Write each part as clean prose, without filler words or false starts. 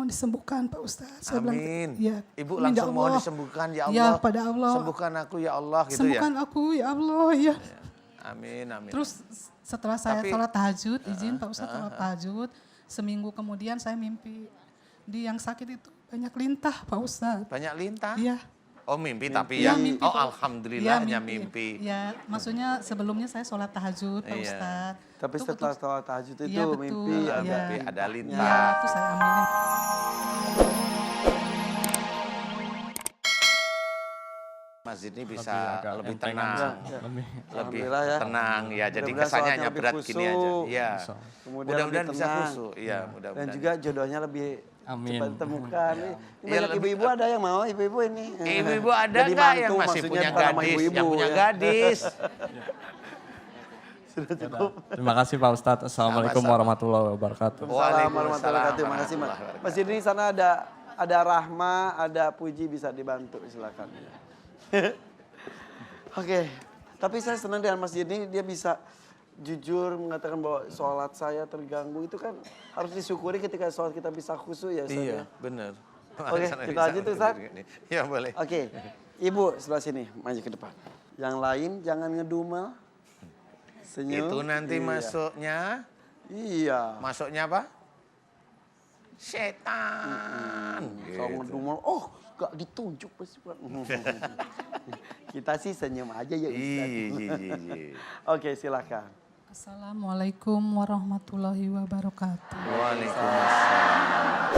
mohon disembuhkan Pak Ustadz. Saya bilang, Amin. ya, Ibu amin, ya langsung mohon Allah. disembuhkan ya Ya, Allah. pada Allah. Sembuhkan aku ya Allah gitu Sembuhkan ya. aku ya Allah ya. Amin, amin. Terus setelah saya Tapi- sholat tahajud, izin Pak Ustadz sholat tahajud, seminggu kemudian saya mimpi di yang sakit itu banyak lintah Pak Ustadz. Banyak lintah? Iya. Oh mimpi tapi Iya, ya? mimpi, Oh Pak. alhamdulillah Iya, hanya mimpi. Ya, maksudnya sebelumnya saya sholat tahajud Pak Iya. Ustadz. Tapi Itu setelah sholat tahajud itu Iya, betul. mimpi Iya. ada Mimpi ada Iya, lintah. itu saya ambilin. Masjid ini bisa agak lebih entengan tenang. sih. Ya. Lebih Alhamdulillah ya. tenang ya. Jadi Mudah-mudahan kesannya sholatnya hanya lebih berat gini aja. khusyuk. Iya. Kemudian Mudah-mudahan lebih bisa tenang. khusyuk. Iya, Dan mudah-mudahan. juga jodohnya lebih Amin. cepat ditemukan. Ini Iya, banyak lebih- ibu-ibu ada yang mau ibu-ibu ini. Ibu-ibu ada Jadi nggak yang mantu, masih maksudnya punya bukan sama gadis? ibu-ibu, Yang punya ya. gadis. Sudah cukup. Terima kasih Pak Ustadz. Assalamualaikum Sama-sama. warahmatullahi wabarakaatuh. Waalaikumsalam warahmatullahi wabarakatuh. Terima kasih, Mas. warahmatullahi Masjid ini sana ada Rahma, ada Puji bisa dibantu silakan. Oke, tapi saya senang dengan masjid ini dia bisa jujur mengatakan bahwa sholat saya terganggu itu kan harus disyukuri ketika sholat kita bisa khusyuk ya Ustaz. Iya, ya. benar. Oke, kita lanjut tuh, Ustaz. Iya, boleh. Oke, Ibu sebelah sini, maju ke depan. Yang lain jangan ngedumel. Senyum. Itu nanti Iya. masuknya, Iya. masuknya apa? Setan. Kalau Gitu. ngedumel, oh gak ditunjuk pasti. Kita sih senyum aja ya Ustaz. Iya. Oke, silakan. Assalamualaikum warahmatullahi wabarakatuh. Waalaikumsalam.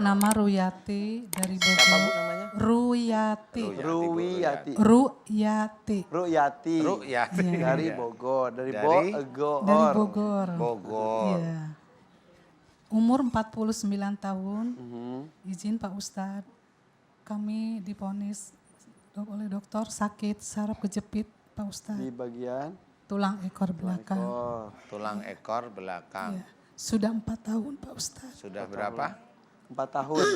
Nama Ruyati dari Apa Bu Bogor. namanya? Ruyati. Ruwiyati. Ruyati. Ru'yati. Ru'yati. Dari Iya. Bogor, dari Dari- Bogor. Dari Bogor. Bogor. Iya. Umur 49 tahun. Mhm. Izin Pak Ustadz. Kami divonis oleh dokter sakit saraf kejepit Pak Di Ustadz. bagian Tulang ekor belakang. ekor. Tulang ekor belakang. Iya. Sudah 4 tahun Pak Ustadz. Sudah berapa? 4 tahun.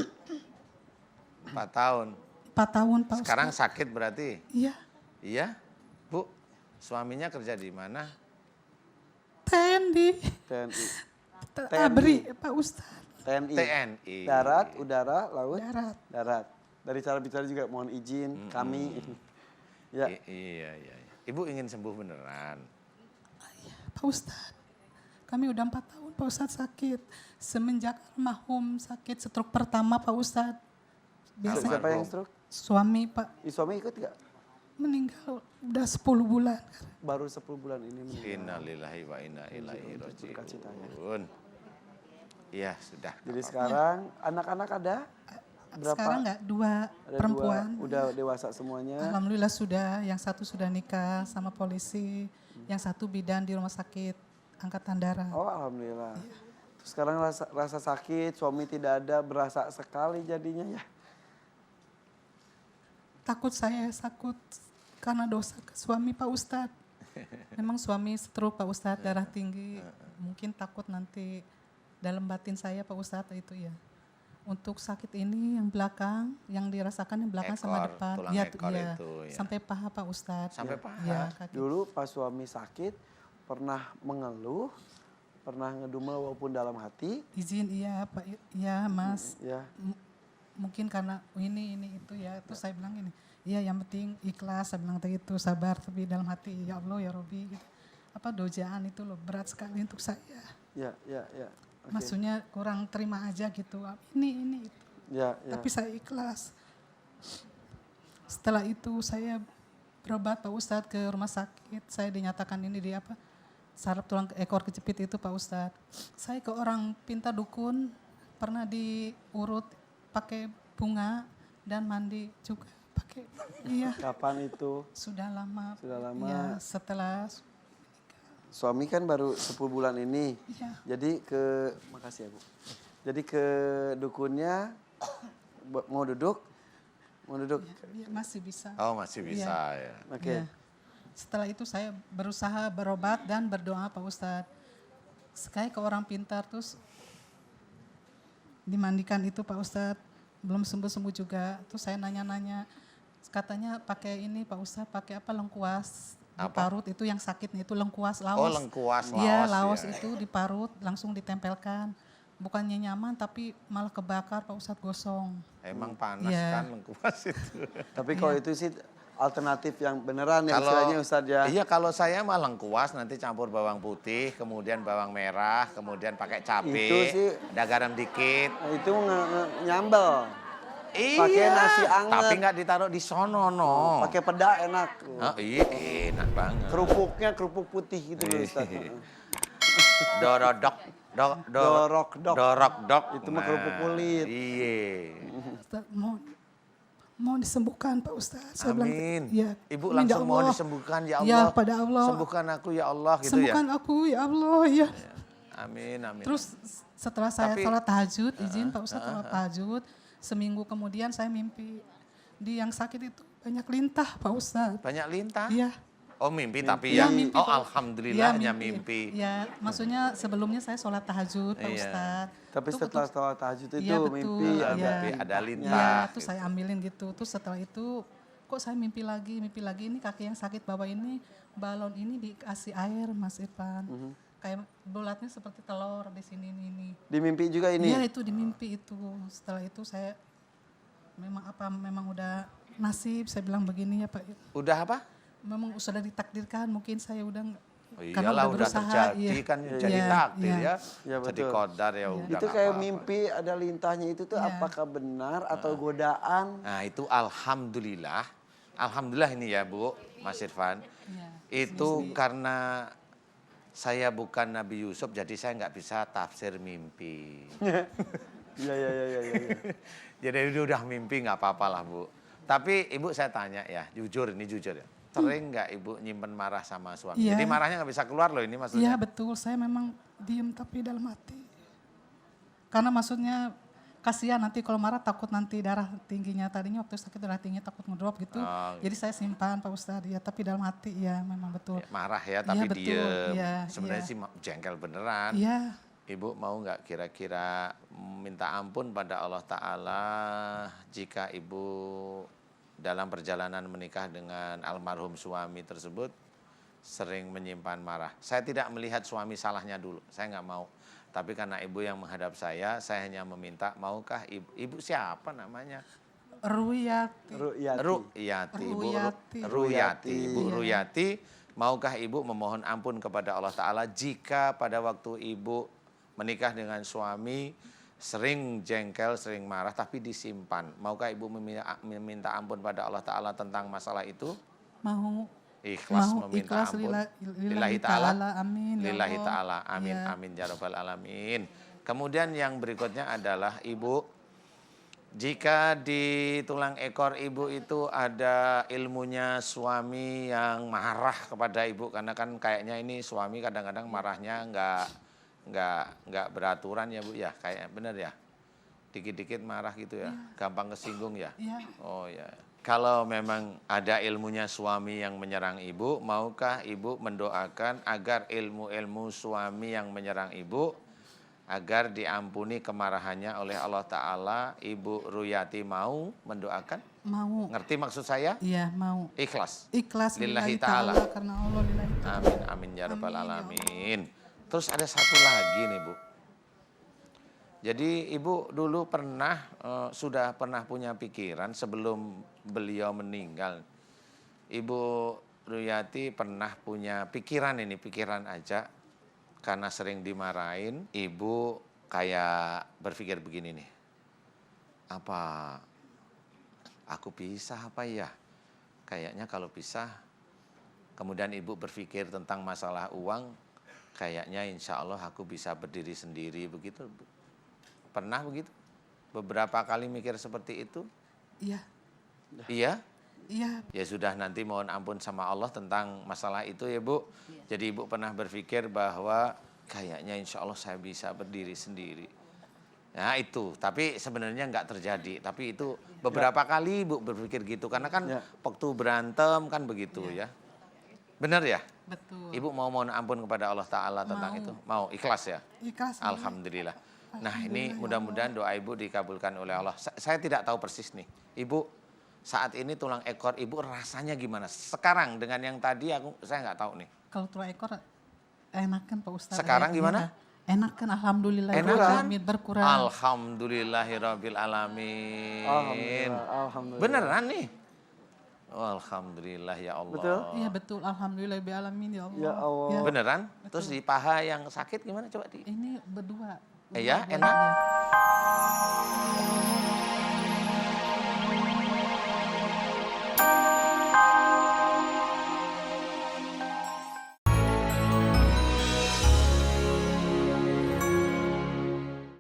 4 tahun. 4 tahun Pak Sekarang Ustadz. sakit berarti? Iya. Iya. Bu, suaminya kerja di mana? TNI. TNI. Abri Pak Ustadz. TNI. TNI. Darat, udara, laut. Darat. Darat. Dari cara bicara juga mohon izin kami. Ya. Iya. Ibu ingin sembuh beneran. Pak Ustadz. Kami udah 4 tahun Pak Ustadz sakit. Semenjak almarhum sakit stroke pertama Pak Ustadz. Biasa Siapa yang stroke? suami Pak Suami ikut gak? meninggal udah 10 bulan. Baru 10 bulan ini meninggal. Innalillahi wa inna ilaihi raji'un. Iya, sudah. Jadi sekarang anak-anak ada? Berapa? Sekarang enggak, 2 Ada perempuan. 2, udah dewasa semuanya. Alhamdulillah sudah, yang satu sudah nikah sama polisi, yang satu bidan di rumah sakit angkatan darat. Oh alhamdulillah. Terus sekarang rasa sakit, suami tidak ada, berasa sekali jadinya ya. Takut saya sakut karena dosa ke suami Pak Ustadz. Memang suami stroke Pak Ustadz, darah tinggi. Mungkin takut nanti dalam batin saya Pak Ustadz itu ya. Untuk sakit ini yang belakang, yang dirasakan yang belakang sama Ekor, depan. tulang ekor itu, ya. Sampai paha Pak Ustadz. Sampai paha? Ya, kaki. Dulu pas suami sakit, pernah mengeluh, pernah ngedumel walaupun dalam hati. Izin iya Pak, iya Mas. Ya, Mungkin karena ini itu ya. Terus saya bilang gini, iya yang penting ikhlas, saya bilang tadi itu sabar. Tapi dalam hati, ya Allah ya Robi gitu. Apa dojaan itu loh berat sekali untuk saya. ya. Oke. Maksudnya kurang terima aja gitu. Ini itu. Ya. Tapi saya ikhlas. Setelah itu saya berobat Pak Ustadz ke rumah sakit. Saya dinyatakan ini di apa? Saraf tulang ekor kejepit itu Pak Ustadz. Saya ke orang pinta dukun pernah diurut pakai bunga dan mandi juga pakai. Iya. Kapan itu? Sudah lama. Sudah lama. Ya, setelah Suami kan baru 10 bulan ini. Iya. Jadi makasih ya Bu. Jadi ke dukunnya, mau duduk? Mau duduk? ya, masih bisa. Oh, masih bisa ya. Oke. Ya. Setelah itu saya berusaha berobat dan berdoa Pak Ustadz. Sekali ke orang pintar terus dimandikan itu Pak Ustadz. Belum sembuh-sembuh juga. Terus saya nanya-nanya. Katanya pakai ini Pak Ustadz, pakai apa lengkuas. Diparut itu yang sakitnya itu lengkuas, laos. Oh, lengkuas, Iya, laos, laos ya. itu diparut langsung ditempelkan. bukannya nyaman tapi malah kebakar Pak Ustadz, gosong. Emang panas Iya. kan lengkuas itu. Tapi kalau itu sih alternatif yang beneran ya Kalau istilahnya Ustadz ya. Iya, kalau saya mah lengkuas nanti campur bawang putih, kemudian bawang merah, kemudian pakai Itu cabai, sih- ada garam dikit. Nah, itu nyambel. Iya. Pakai nasi anget. Tapi nggak ditaruh di sono no. Pakai peda enak. Oh, iya, enak banget. Kerupuknya kerupuk putih gitu loh Ustadz. Dorodok, Dorok-dok. dorok-dok. Itu mah kerupuk kulit. Iya. Ustadz, mau disembuhkan Pak Ustadz. Saya bilang, Amin. ya, Ibu amin, ya langsung mohon Allah. disembuhkan ya Ya, Allah. pada Allah. Sembuhkan aku ya Allah gitu Sembuhkan aku ya Allah ya. ya. Amin, amin. Terus setelah saya Tapi- sholat tahajud, izin Pak Ustadz sholat tahajud, seminggu kemudian saya mimpi di yang sakit itu banyak lintah Pak Ustadz. banyak lintah. Iya. Oh mimpi tapi Iya, ya. mimpi, Oh Pak. alhamdulillahnya Iya, mimpi. Ya, maksudnya sebelumnya saya sholat tahajud Pak Iya. Ustadz. Tapi Tuh, setelah tuh, sholat tahajud itu Iya, betul. mimpi Iya. ada. Mimpi ada Iya, lintah. terus saya ambilin gitu. Terus setelah itu kok saya mimpi lagi ini kaki yang sakit bawah ini balon ini dikasih air Mas Irfan. Kayak bulatnya seperti telur di sini ini. Di mimpi juga ini. Iya itu di mimpi itu. Setelah itu saya memang udah nasib saya bilang begini ya Pak. Udah apa? Memang sudah ditakdirkan mungkin saya udah Oh, karena iyalah udah berusaha, terjadi iya. kan jadi Iya, takdir iya. ya. Iya, Jadi betul. kodar ya udah. Itu nggak kayak apa-apa. mimpi ada lintahnya itu tuh Iya. apakah benar atau godaan? Nah itu alhamdulillah. Alhamdulillah ini ya Bu, Mas Irfan. Iya. Itu karena saya bukan Nabi Yusuf jadi saya nggak bisa tafsir mimpi. Iya iya iya iya. iya. Jadi udah mimpi nggak apa-apa lah Bu. Tapi Ibu saya tanya ya, jujur ini jujur ya. Sering nggak Ibu nyimpen marah sama suami? Iya. Jadi marahnya nggak bisa keluar loh ini Iya maksudnya. betul, saya memang diem tapi dalam hati. Karena maksudnya kasihan nanti kalau marah takut nanti darah tingginya tadinya waktu sakit darah tingginya takut ngedrop gitu. Oh, Jadi saya simpan Pak Ustadz ya, tapi dalam hati ya memang betul. Ya, marah ya tapi betul. diem. Iya, Sebenarnya iya. sih jengkel beneran. Iya, Ibu mau nggak kira-kira minta ampun pada Allah Ta'ala jika Ibu dalam perjalanan menikah dengan almarhum suami tersebut sering menyimpan marah. Saya tidak melihat suami salahnya dulu, saya nggak mau. Tapi karena Ibu yang menghadap saya hanya meminta, maukah Ibu siapa namanya? Ruyati. Ru'yati. Ruyati, Ibu Ruyati. Ruyati, Ibu Iya. Ruyati, maukah Ibu memohon ampun kepada Allah Ta'ala jika pada waktu Ibu menikah dengan suami sering jengkel, sering marah tapi disimpan. Maukah Ibu meminta ampun pada Allah Ta'ala tentang masalah itu? Mau Ikhlas mau meminta ikhlas ampun. lillahi ta'ala, amin. ya Lillahi Allah. ta'ala, amin, Iya. amin, ya rabbal alamin. Kemudian yang berikutnya adalah Ibu, jika di tulang ekor Ibu itu ada ilmunya suami yang marah kepada Ibu, karena kan kayaknya ini suami kadang-kadang marahnya nggak beraturan ya Bu ya, kayak bener ya, dikit-dikit marah gitu ya, gampang kesinggung ya. Iya. Oh ya. Kalau memang ada ilmunya suami yang menyerang Ibu, maukah Ibu mendoakan agar ilmu-ilmu suami yang menyerang Ibu agar diampuni kemarahannya oleh Allah Ta'ala? Ibu Ruyati mau mendoakan? Mau. Ngerti maksud saya? Iya, mau. Ikhlas. Ikhlas Lillahi lillahi ta'ala. ta'ala karena Allah lillahi ta'ala. Amin, amin, ya rabbal Amin, ya Allah. alamin. Terus ada satu lagi nih Bu. Jadi Ibu dulu sudah pernah punya pikiran sebelum beliau meninggal. Ibu Ruyati pernah punya pikiran aja. Karena sering dimarahin, Ibu kayak berpikir begini nih. Apa aku pisah apa ya? Kayaknya kalau pisah, kemudian Ibu berpikir tentang masalah uang, kayaknya insya Allah aku bisa berdiri sendiri begitu. Pernah begitu? Beberapa kali mikir seperti itu? Iya. Iya? Iya. Ya sudah, nanti mohon ampun sama Allah tentang masalah itu ya Bu. Jadi Ibu pernah berpikir bahwa kayaknya insya Allah saya bisa berdiri sendiri. Nah itu, tapi sebenarnya nggak terjadi. Tapi itu beberapa kali Ibu berpikir gitu. Karena kan waktu berantem kan begitu ya. Benar ya? Betul. Ibu mau mohon ampun kepada Allah Ta'ala tentang Mau. itu? Mau, ikhlas ya? Ikhlas. Alhamdulillah. Nah ini Alhamdulillah, ya mudah-mudahan doa Ibu dikabulkan oleh Allah. Saya tidak tahu persis nih. Ibu saat ini tulang ekor Ibu rasanya gimana? Sekarang dengan yang tadi saya nggak tahu nih. Kalau tulang ekor enakan Pak Ustadz. Sekarang Iya, gimana? Enak kan alhamdulillah. Enak kan? Berkurang. Alhamdulillahirabbil alamin. Alhamdulillah. Beneran nih? Oh, alhamdulillah ya Allah. Betul? Iya betul, alhamdulillah alamin ya Allah. Ya Allah. Beneran? Terus di paha yang sakit gimana coba di? Ini berdua. Ya, Dua-duanya, enak? iya.